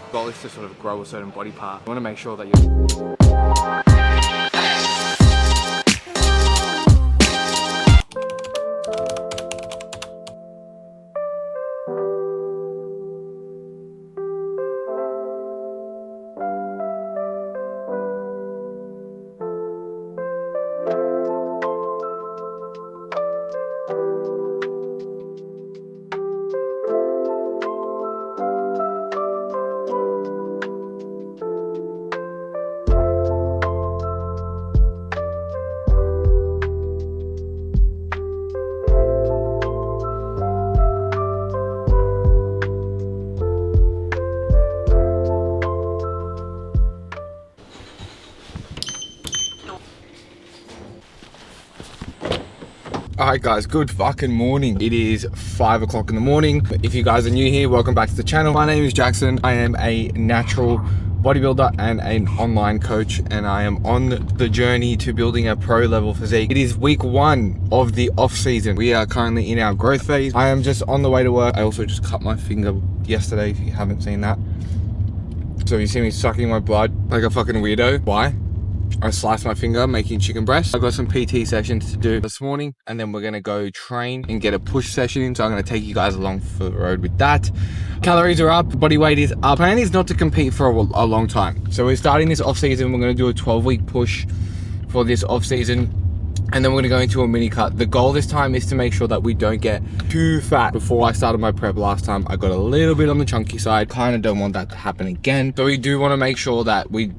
goal is to sort of grow a certain body part. You want to make sure that you're... Alright guys, good fucking morning. It is 5 o'clock in the morning. If you guys are new here, welcome back to the channel. My name is Jackson. I am a natural bodybuilder and an online coach, and I am on the journey to building a pro level physique. It is week 1 of the off season. We are currently in our growth phase. I am just on the way to work. I also just cut my finger yesterday, if you haven't seen that. So you see me sucking my blood like a fucking weirdo. Why? I sliced my finger making chicken breast. I've got some PT sessions to do this morning, and then we're gonna go train and get a push session in. So I'm gonna take you guys along for the road with that. Calories are up, body weight is up. Plan is not to compete for a long time. So we're starting this off season. We're gonna do a 12-week push for this off season, and then we're gonna go into a mini cut. The goal this time is to make sure that we don't get too fat. Before I started my prep last time, I got a little bit on the chunky side. Kind of don't want that to happen again. So we do want to make sure that we,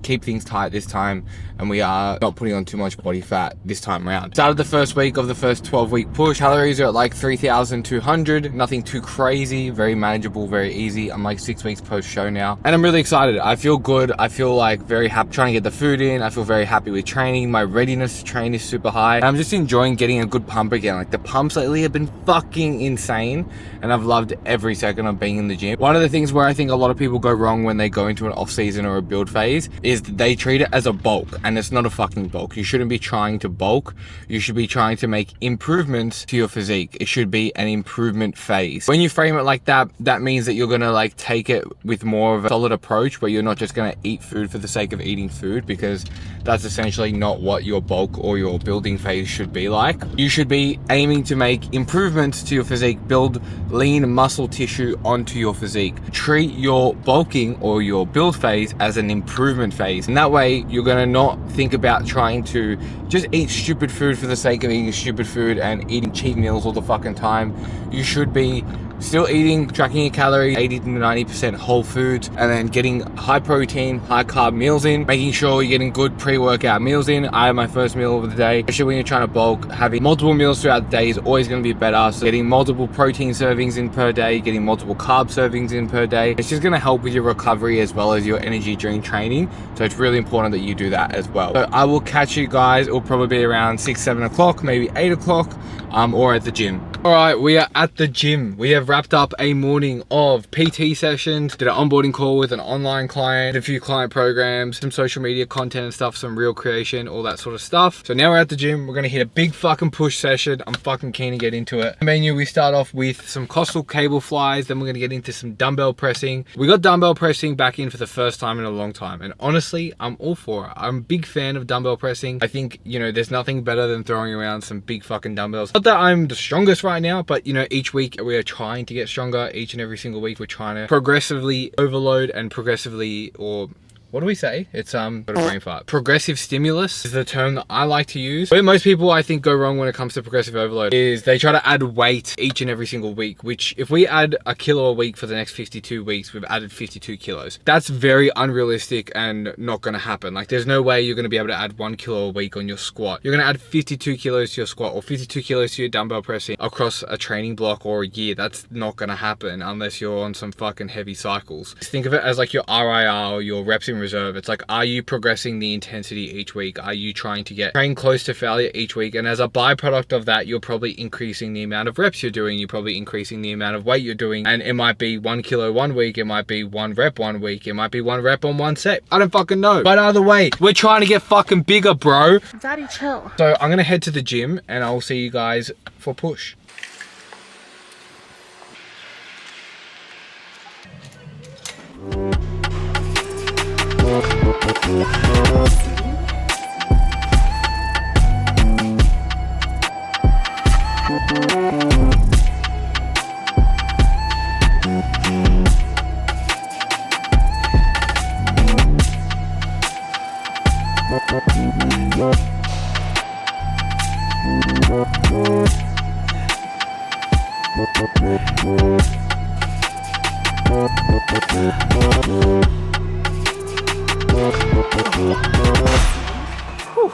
keep things tight this time, and we are not putting on too much body fat this time around. Started the first week of the first 12-week push. Calories are at like 3,200. Nothing too crazy, very manageable, very easy. I'm like 6 weeks post show now, and I'm really excited. I feel good. I feel like very happy trying to get the food in. I feel very happy with training. My readiness to train is super high. I'm just enjoying getting a good pump again. Like the pumps lately have been fucking insane, and I've loved every second of being in the gym. One of the things where I think a lot of people go wrong when they go into an off season or a build phase is that they treat it as a bulk, and it's not a fucking bulk. You shouldn't be trying to bulk. You should be trying to make improvements to your physique. It should be an improvement phase. When you frame it like that, that means that you're gonna like take it with more of a solid approach, where you're not just gonna eat food for the sake of eating food, because that's essentially not what your bulk or your building phase should be like. You should be aiming to make improvements to your physique, build lean muscle tissue onto your physique. Treat your bulking or your build phase as an improvement phase, and that way you're gonna not think about trying to just eat stupid food for the sake of eating stupid food and eating cheat meals all the fucking time. You should be still eating, tracking your calories, 80 to 90% whole foods, and then getting high protein, high carb meals in, making sure you're getting good pre-workout meals in. I have my first meal of the day, especially when you're trying to bulk. Having multiple meals throughout the day is always going to be better. So getting multiple protein servings in per day, getting multiple carb servings in per day, it's just going to help with your recovery as well as your energy during training. So it's really important that you do that as well. So I will catch you guys. It will probably be around 6, 7 o'clock, maybe 8 o'clock, or at the gym. All right, we are at the gym. We have wrapped up a morning of PT sessions, did an onboarding call with an online client, a few client programs, some social media content and stuff, some reel creation, all that sort of stuff. So now we're at the gym. We're gonna hit a big fucking push session. I'm fucking keen to get into it. The menu, we start off with some costal cable flies, then we're gonna get into some dumbbell pressing. We got dumbbell pressing back in for the first time in a long time, and honestly, I'm all for it. I'm a big fan of dumbbell pressing. I think, there's nothing better than throwing around some big fucking dumbbells. Not that I'm the strongest right now, but each week we are trying to get stronger. Each and every single week we're trying to progressively overload and progressively, or what do we say? It's got a brain fart. Progressive stimulus is the term that I like to use. Where most people I think go wrong when it comes to progressive overload is they try to add weight each and every single week, which if we add a kilo a week for the next 52 weeks, we've added 52 kilos. That's very unrealistic and not gonna happen. Like there's no way you're gonna be able to add 1 kilo a week on your squat. You're gonna add 52 kilos to your squat or 52 kilos to your dumbbell pressing across a training block or a year. That's not gonna happen unless you're on some fucking heavy cycles. Just think of it as like your RIR or your reps in reserve. It's like, are you progressing the intensity each week? Are you trying to train close to failure each week? And as a byproduct of that, you're probably increasing the amount of reps you're doing. You're probably increasing the amount of weight you're doing. And it might be 1 kilo 1 week. It might be 1 rep 1 week. It might be 1 rep on 1 set. I don't fucking know. But either way, we're trying to get fucking bigger, bro. Daddy, chill. So I'm going to head to the gym and I'll see you guys for push.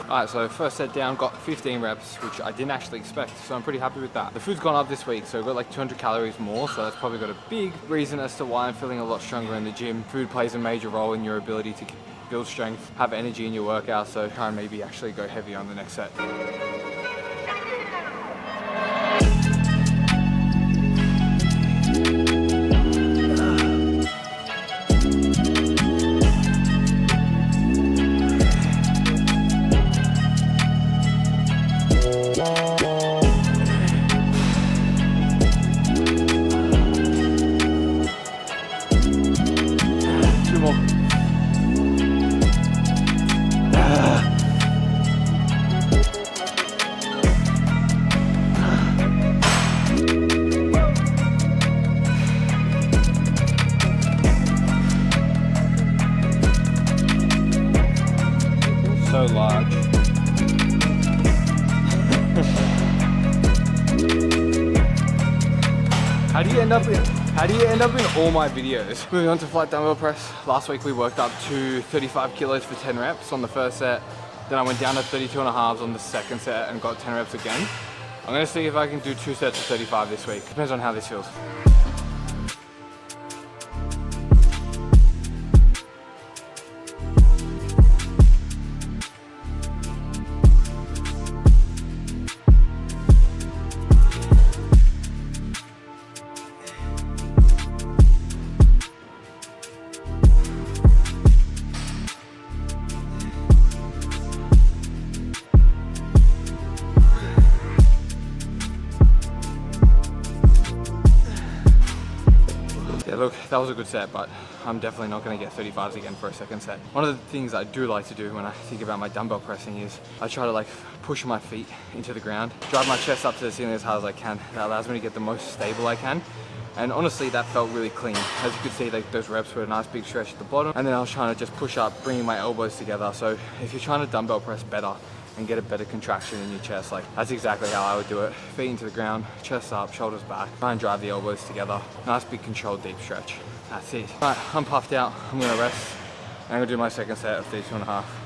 Alright, so first set down, got 15 reps, which I didn't actually expect, so I'm pretty happy with that. The food's gone up this week, so I've got like 200 calories more, so that's probably got a big reason as to why I'm feeling a lot stronger in the gym. Food plays a major role in your ability to build strength, have energy in your workout, so try and maybe actually go heavier on the next set. So large. How do you end up in all my videos? Moving on to flat dumbbell press. Last week we worked up to 35 kilos for 10 reps on the first set. Then I went down to 32 and a halves on the second set and got 10 reps again. I'm gonna see if I can do 2 sets of 35 this week. Depends on how this feels. Yeah, look, that was a good set, but I'm definitely not going to get 35s again for a second set. One of the things I do like to do when I think about my dumbbell pressing is I try to like push my feet into the ground, drive my chest up to the ceiling as hard as I can. That allows me to get the most stable I can. And honestly, that felt really clean. As you could see, like, those reps were a nice big stretch at the bottom. And then I was trying to just push up, bringing my elbows together. So if you're trying to dumbbell press better and get a better contraction in your chest, like, that's exactly how I would do it. Feet into the ground, chest up, shoulders back. Try and drive the elbows together. Nice big controlled deep stretch. That's it. All right, I'm puffed out. I'm gonna rest. And I'm gonna do my second set of 32 and a half.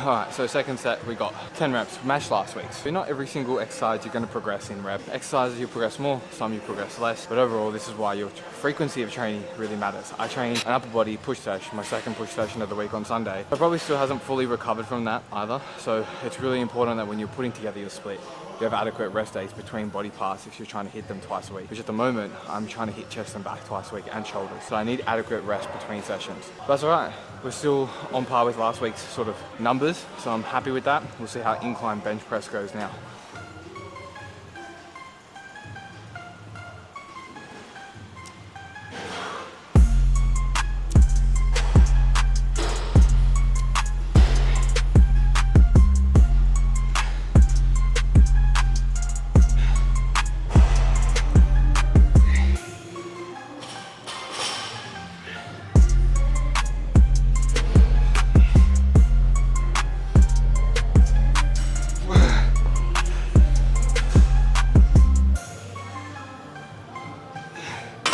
Alright, so second set, we got 10 reps, matched last week. So not every single exercise you're going to progress in rep. Exercises you progress more, some you progress less, but overall this is why your frequency of training really matters. I train an upper body push session, my second push session of the week on Sunday. I probably still hasn't fully recovered from that either, so it's really important that when you're putting together your split, you have adequate rest days between body parts if you're trying to hit them twice a week, which at the moment, I'm trying to hit chest and back twice a week and shoulders. So I need adequate rest between sessions. But that's all right. We're still on par with last week's sort of numbers, so I'm happy with that. We'll see how incline bench press goes now.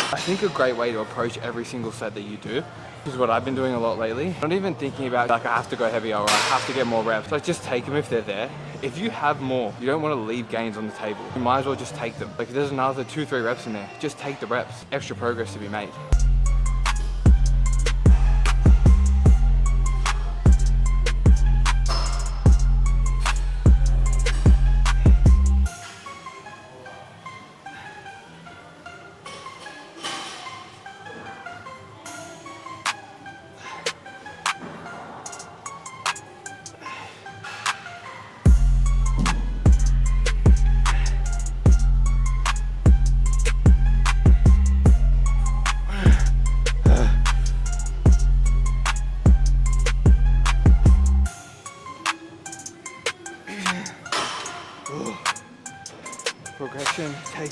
I think a great way to approach every single set that you do is what I've been doing a lot lately. Not even thinking about like I have to go heavier or I have to get more reps. Like just take them if they're there. If you have more, you don't want to leave gains on the table. You might as well just take them. Like if there's another 2-3 reps in there, just take the reps. Extra progress to be made.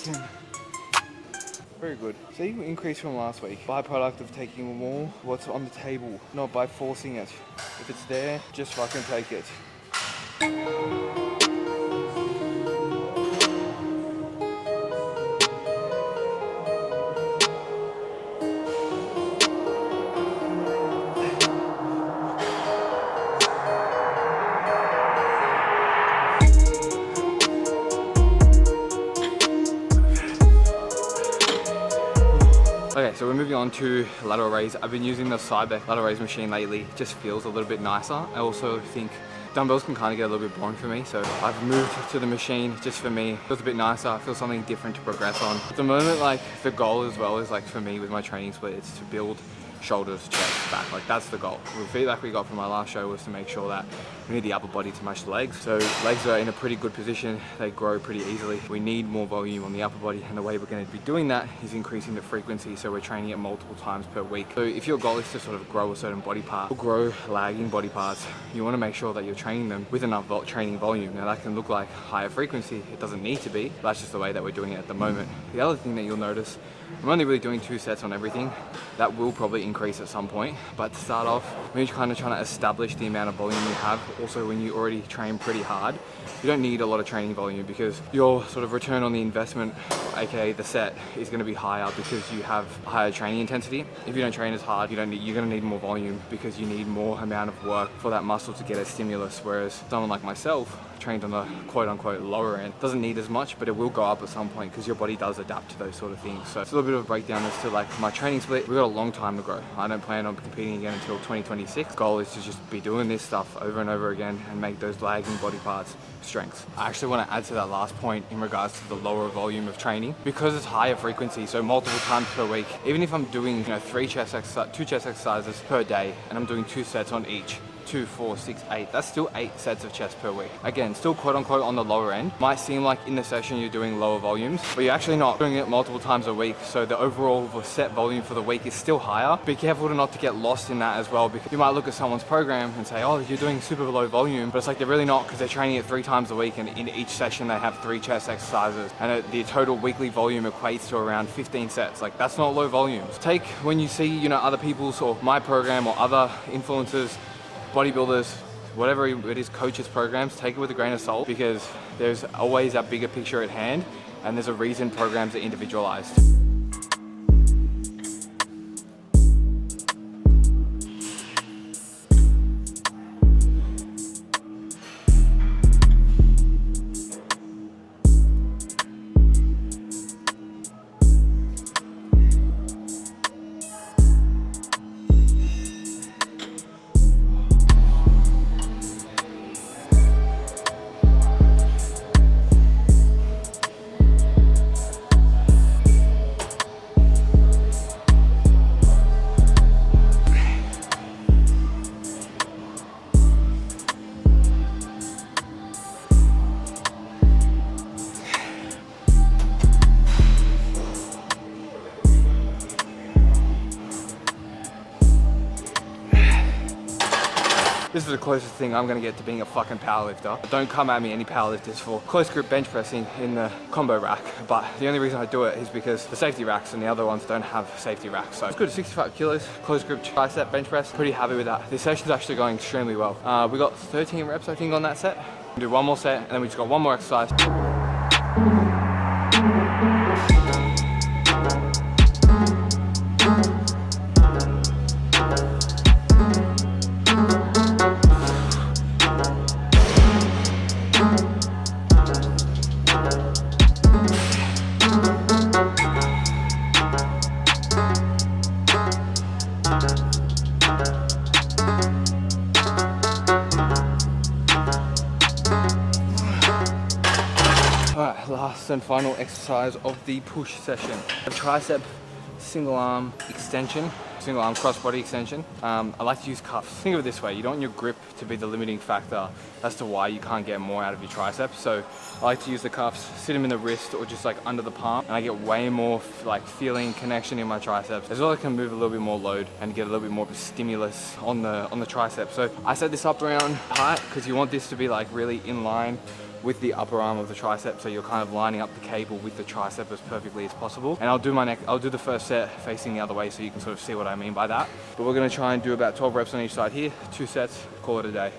can. Very good. See, we increased from last week. Byproduct of taking more what's on the table, not by forcing it. If it's there, just fucking take it. Okay, so we're moving on to lateral raise. I've been using the Cyber lateral raise machine lately. It just feels a little bit nicer. I also think dumbbells can kind of get a little bit boring for me, so I've moved to the machine just for me. It feels a bit nicer. I feel something different to progress on. At the moment, like the goal as well is like for me with my training split, it's to build shoulders, chest, back. Like that's the goal. The feedback we got from my last show was to make sure that we need the upper body to match the legs. So legs are in a pretty good position. They grow pretty easily. We need more volume on the upper body, and the way we're going to be doing that is increasing the frequency. So we're training it multiple times per week. So if your goal is to sort of grow a certain body part or grow lagging body parts, you want to make sure that you're training them with enough training volume. Now that can look like higher frequency. It doesn't need to be. That's just the way that we're doing it at the moment. The other thing that you'll notice, I'm only really doing 2 sets on everything. That will probably increase at some point, but to start off, when you're kind of trying to establish the amount of volume you have, also when you already train pretty hard, you don't need a lot of training volume because your sort of return on the investment, aka the set, is going to be higher because you have higher training intensity. If you don't train as hard, you're going to need more volume because you need more amount of work for that muscle to get a stimulus, whereas someone like myself, trained on the quote-unquote lower end, doesn't need as much, but it will go up at some point because your body does adapt to those sort of things. So it's a little bit of a breakdown as to like my training split. We've got a long time to grow. I don't plan on competing again until 2026. Goal is to just be doing this stuff over and over again and make those lagging body parts strengths. I actually want to add to that last point in regards to the lower volume of training because it's higher frequency, so multiple times per week. Even if I'm doing 2 chest exercises per day and I'm doing 2 sets on each, 2, 4, 6, 8. That's still 8 sets of chest per week. Again, still quote unquote on the lower end. Might seem like in the session you're doing lower volumes, but you're actually not doing it multiple times a week. So the overall set volume for the week is still higher. Be careful not to get lost in that as well, because you might look at someone's program and say, oh, you're doing super low volume, but it's like they're really not, because they're training it 3 times a week, and in each session they have 3 chest exercises, and the total weekly volume equates to around 15 sets. Like that's not low volumes. Take when you see other people's or my program or other influencers, bodybuilders, whatever it is, coaches programs, take it with a grain of salt, because there's always that bigger picture at hand, and there's a reason programs are individualized. This is the closest thing I'm gonna get to being a fucking powerlifter. Don't come at me, any powerlifters, for close grip bench pressing in the combo rack. But the only reason I do it is because the safety racks and the other ones don't have safety racks. So it's good, 65 kilos, close grip tricep bench press. Pretty happy with that. This session's actually going extremely well. We got 13 reps, I think, on that set. We'll do one more set, and then we just got one more exercise. Alright, last and final exercise of the push session. A tricep single arm extension, single arm cross body extension. I like to use cuffs. Think of it this way, you don't want your grip to be the limiting factor as to why you can't get more out of your triceps. So I like to use the cuffs, sit them in the wrist or just like under the palm, and I get way more like feeling connection in my triceps. As well, I can move a little bit more load and get a little bit more stimulus on the tricep. So I set this up around height because you want this to be like really in line with the upper arm of the tricep, so you're kind of lining up the cable with the tricep as perfectly as possible. And I'll do the first set facing the other way so you can sort of see what I mean by that. But we're gonna try and do about 12 reps on each side here, 2 sets, call it a day.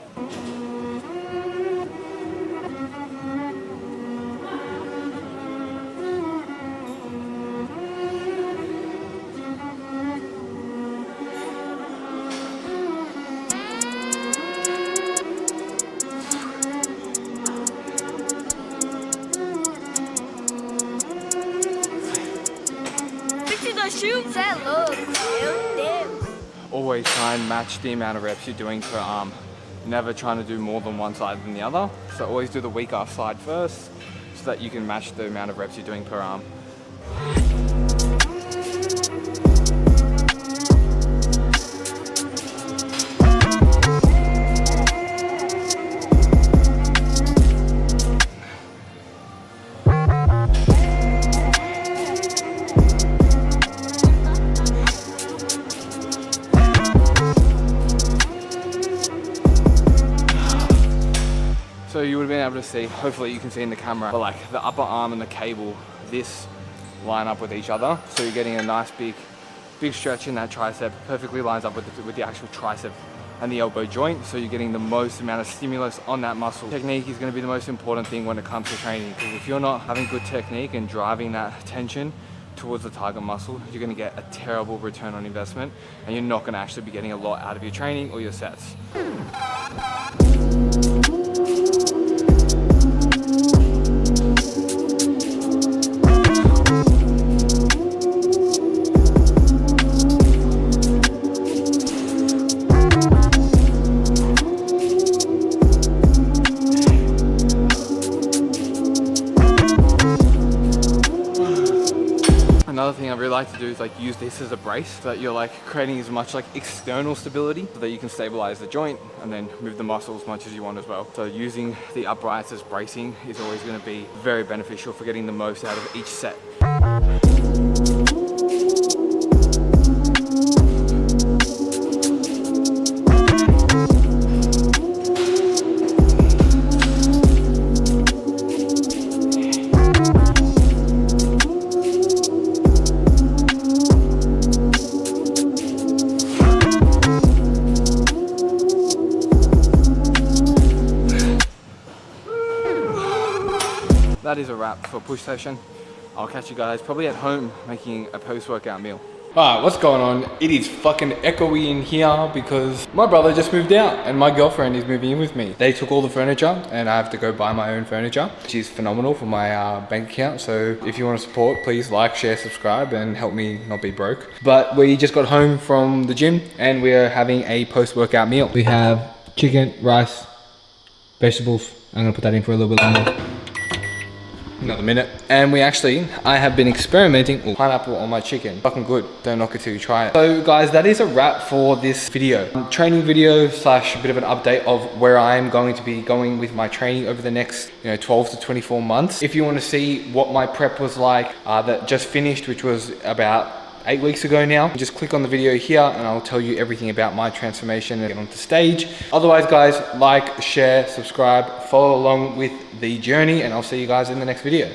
Always try and match the amount of reps you're doing per arm. Never trying to do more than one side than the other. So always do the weaker side first so that you can match the amount of reps you're doing per arm. So you would have been able to see, hopefully you can see in the camera, but like the upper arm and the cable, this line up with each other. So you're getting a nice big stretch in that tricep, perfectly lines up with the actual tricep and the elbow joint. So you're getting the most amount of stimulus on that muscle. Technique is going to be the most important thing when it comes to training, because if you're not having good technique and driving that tension towards the target muscle, you're going to get a terrible return on investment and you're not going to actually be getting a lot out of your training or your sets. Another thing I really like to do is like use this as a brace, so that you're like creating as much like external stability so that you can stabilize the joint and then move the muscle as much as you want as well. So using the uprights as bracing is always going to be very beneficial for getting the most out of each set. That is a wrap for push session. I'll catch you guys probably at home making a post-workout meal. Alright, what's going on? It is fucking echoey in here because my brother just moved out and my girlfriend is moving in with me. They took all the furniture and I have to go buy my own furniture, which is phenomenal for my bank account. So if you want to support, please like, share, subscribe and help me not be broke. But we just got home from the gym and we're having a post-workout meal. We have chicken, rice, vegetables. I'm gonna put that in for a little bit longer. Another minute. And I have been experimenting with pineapple on my chicken. Fucking good. Don't knock it till you try it. So guys, that is a wrap for this video. Training video slash a bit of an update of where I am going to be going with my training over the next 12 to 24 months. If you want to see what my prep was like that just finished, which was about 8 weeks ago now, just click on the video here and I'll tell you everything about my transformation and get onto stage. Otherwise guys, like, share, subscribe, follow along with the journey and I'll see you guys in the next video.